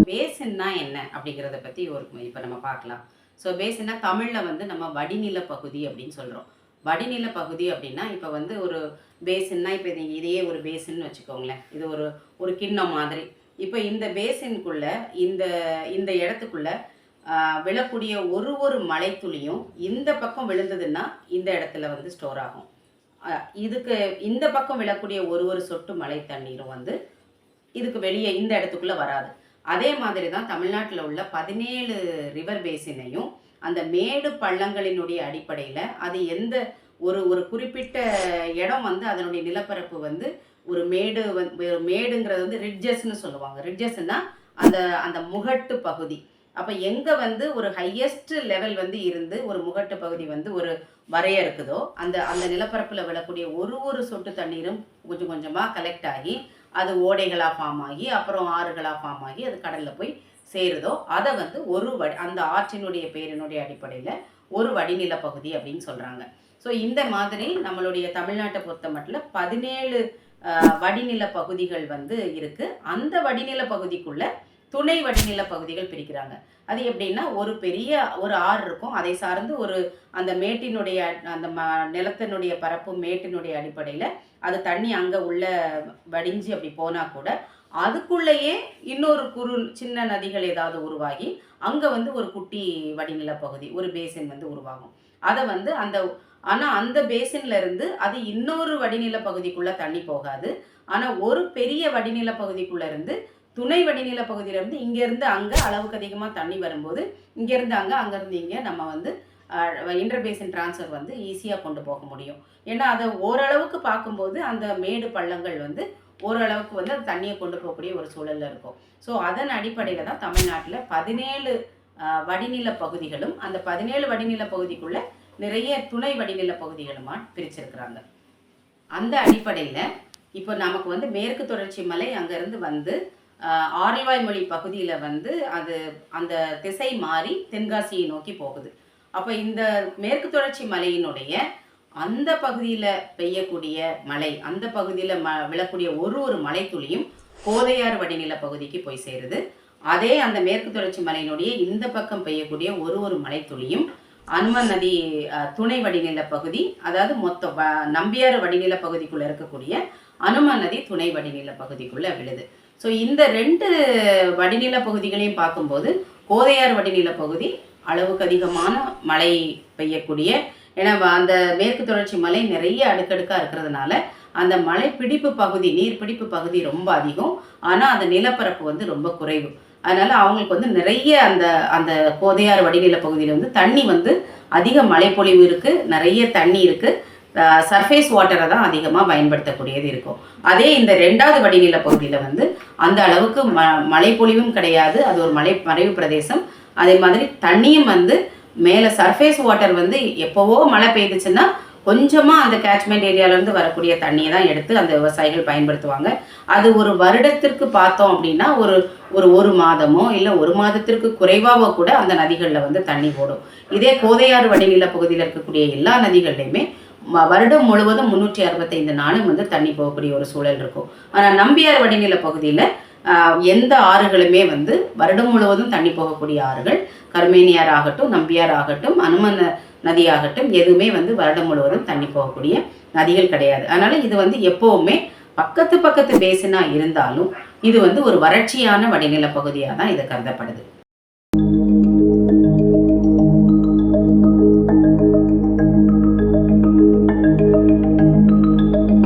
பேசின்னா என்ன அப்படிங்கிறத பற்றி இப்போ நம்ம பார்க்கலாம். ஸோ பேசின்னா தமிழில் வந்து நம்ம வடிநில பகுதி அப்படின்னு சொல்கிறோம். வடிநில பகுதி அப்படின்னா இப்போ வந்து ஒரு பேசின்னா இப்போ நீங்கள் இதையே ஒரு பேசின்னு வச்சுக்கோங்களேன். இது ஒரு ஒரு கிண்ணம் மாதிரி. இப்போ இந்த பேசின்குள்ளே இந்த இந்த இடத்துக்குள்ள விழக்கூடிய ஒரு மழைத்துளியும் இந்த பக்கம் விழுந்ததுன்னா இந்த இடத்துல வந்து ஸ்டோர் ஆகும். இதுக்கு இந்த பக்கம் விழக்கூடிய ஒரு சொட்டு மழை தண்ணீரும் வந்து இதுக்கு வெளியே இந்த இடத்துக்குள்ளே வராது. அதே மாதிரி தான் தமிழ்நாட்டில் உள்ள 17 ரிவர் பேசினையும் அந்த மேடு பள்ளங்களினுடைய அடிப்படையில் அது எந்த ஒரு குறிப்பிட்ட இடம் வந்து அதனுடைய நிலப்பரப்பு வந்து ஒரு மேடு மேடுங்கிறது வந்து ரிட்ஜஸ்ன்னு சொல்லுவாங்க. ரிட்ஜஸ்ன்னா அந்த அந்த முகட்டு பகுதி. அப்போ எங்கே வந்து ஒரு ஹையஸ்ட் லெவல் வந்து இருந்து ஒரு முகட்டு பகுதி வந்து ஒரு வரையறுக்குதோ அந்த அந்த நிலப்பரப்பில் விழக்கூடிய ஒரு சொட்டு தண்ணீரும் கொஞ்சம் கொஞ்சமாக கலெக்ட் ஆகி அது ஓடைகளாக ஃபார்ம் ஆகி அப்புறம் ஆறுகளாக ஃபார்ம் ஆகி அது கடலில் போய் சேருதோ அதை வந்து அந்த ஆற்றினுடைய பேரினுடைய அடிப்படையில் ஒரு வடிநில பகுதி அப்படின்னு சொல்கிறாங்க. ஸோ இந்த மாதிரி நம்மளுடைய தமிழ்நாட்டை பொறுத்த மட்டும் 17 வடிநில பகுதிகள் வந்து இருக்குது. அந்த வடிநில பகுதிக்குள்ள துணை வடிநில பகுதிகள் பிரிக்கிறாங்க. அது எப்படின்னா ஒரு பெரிய ஒரு ஆறு இருக்கும், அதை சார்ந்து அந்த மேட்டினுடைய அந்த நிலத்தினுடைய பரப்பு மேட்டினுடைய அடிப்படையில் அது தண்ணி அங்கே உள்ள வடிஞ்சு அப்படி போனால் கூட அதுக்குள்ளேயே இன்னொரு சின்ன நதிகள் ஏதாவது உருவாகி அங்கே வந்து ஒரு குட்டி வடிநில பகுதி ஒரு பேசின் வந்து உருவாகும். அதை வந்து ஆனால் அந்த பேசின்ல இருந்து அது இன்னொரு வடிநில பகுதிக்குள்ளே தண்ணி போகாது. ஆனால் ஒரு பெரிய வடிநில பகுதிக்குள்ளே இருந்து துணை வடிநில பகுதியிலேருந்து இங்கேருந்து அங்கே அளவுக்கு அதிகமாக தண்ணி வரும்போது இங்கேருந்து அங்கேருந்து இங்கே நம்ம வந்து இன்டர் பேசின் டிரான்ஸ்ஃபர் வந்து ஈஸியாக கொண்டு போக முடியும். ஏன்னா அதை ஓரளவுக்கு பார்க்கும்போது அந்த மேடு பள்ளங்கள் வந்து ஓரளவுக்கு வந்து அது தண்ணியை கொண்டு போகக்கூடிய ஒரு சூழலில் இருக்கும். ஸோ அதன் அடிப்படையில் தான் தமிழ்நாட்டில் 17 வடிநில பகுதிகளும் அந்த 17 வடிநில பகுதிக்குள்ளே நிறைய துணை வடிநில பகுதிகளுமா பிரிச்சிருக்கிறாங்க. அந்த அடிப்படையில் இப்போ நமக்கு வந்து மேற்கு தொடர்ச்சி மலை அங்கேருந்து வந்து ஆரல்வாய்மொழி பகுதியில் வந்து அது அந்த திசை மாறி தென்காசியை நோக்கி போகுது. அப்போ இந்த மேற்கு தொடர்ச்சி மலையினுடைய அந்த பகுதியில் பெய்யக்கூடிய மழை, அந்த பகுதியில் விழக்கூடிய ஒரு மழை துளியும் கோதையாறு வடிநில பகுதிக்கு போய் சேருது. அதே அந்த மேற்கு தொடர்ச்சி மலையினுடைய இந்த பக்கம் பெய்யக்கூடிய ஒரு மழை துளியும் அனுமன் நதி துணை வடிநில பகுதி, அதாவது மொத்த நம்பியாறு வடிநில பகுதிக்குள்ளே இருக்கக்கூடிய அனுமன் நதி துணை வடிநில பகுதிக்குள்ளே விழுது. ஸோ இந்த 2 வடிநில பகுதிகளையும் பார்க்கும்போது கோதையாறு வடிநில பகுதி அளவுக்கு அதிகமான மழை பெய்யக்கூடிய, ஏன்னா அந்த மேற்கு தொடர்ச்சி மலை நிறைய அடுக்கடுக்காக இருக்கிறதுனால அந்த மழை பிடிப்பு பகுதி நீர் பிடிப்பு பகுதி ரொம்ப அதிகம். ஆனால் அந்த நிலப்பரப்பு வந்து ரொம்ப குறைவு. அதனால் அவங்களுக்கு வந்து நிறைய அந்த கோதையாறு வடிநில பகுதியில் வந்து தண்ணி வந்து அதிக மழைப்பொழிவு இருக்குது, நிறைய தண்ணி இருக்குது, சர்ஃபேஸ் வாட்டரை தான் அதிகமாக பயன்படுத்தக்கூடியது இருக்கும். அதே இந்த 2வது வடிநில பகுதியில் வந்து அந்த அளவுக்கு மழைப்பொழிவும் கிடையாது, அது ஒரு மறைவு பிரதேசம். அதே மாதிரி தண்ணியும் வந்து மேலே சர்ஃபேஸ் வாட்டர் வந்து எப்போவோ மழை பெய்துச்சுன்னா கொஞ்சமாக அந்த கேட்ச்மெண்ட் ஏரியாவிலேருந்து வரக்கூடிய தண்ணியை தான் எடுத்து அந்த விவசாயிகள் பயன்படுத்துவாங்க. அது ஒரு வருடத்திற்கு பார்த்தோம் அப்படின்னா ஒரு மாதமோ இல்லை ஒரு மாதத்திற்கு குறைவாக கூட அந்த நதிகளில் வந்து தண்ணி போடும். இதே கோதையாறு வடிநில பகுதியில் இருக்கக்கூடிய எல்லா நதிகள்லையுமே வருடம் முழுவதும் 365 நாளும் வந்து தண்ணி போகக்கூடிய ஒரு சூழல் இருக்கும். ஆனால் நம்பியார் வடிநில பகுதியில் எந்த ஆறுகளுமே வந்து வருடம் முழுவதும் தண்ணி போகக்கூடிய ஆறுகள் கர்மேனியார் ஆகட்டும், நம்பியார் ஆகட்டும், அனுமன் நதி ஆகட்டும், எதுவுமே வந்து வருடம் முழுவதும் தண்ணி போகக்கூடிய நதிகள் கிடையாது. அதனால இது வந்து எப்போவுமே பக்கத்து பேசினா இருந்தாலும் இது வந்து ஒரு வறட்சியான வடிநில பகுதியாக தான் இது கருதப்படுது.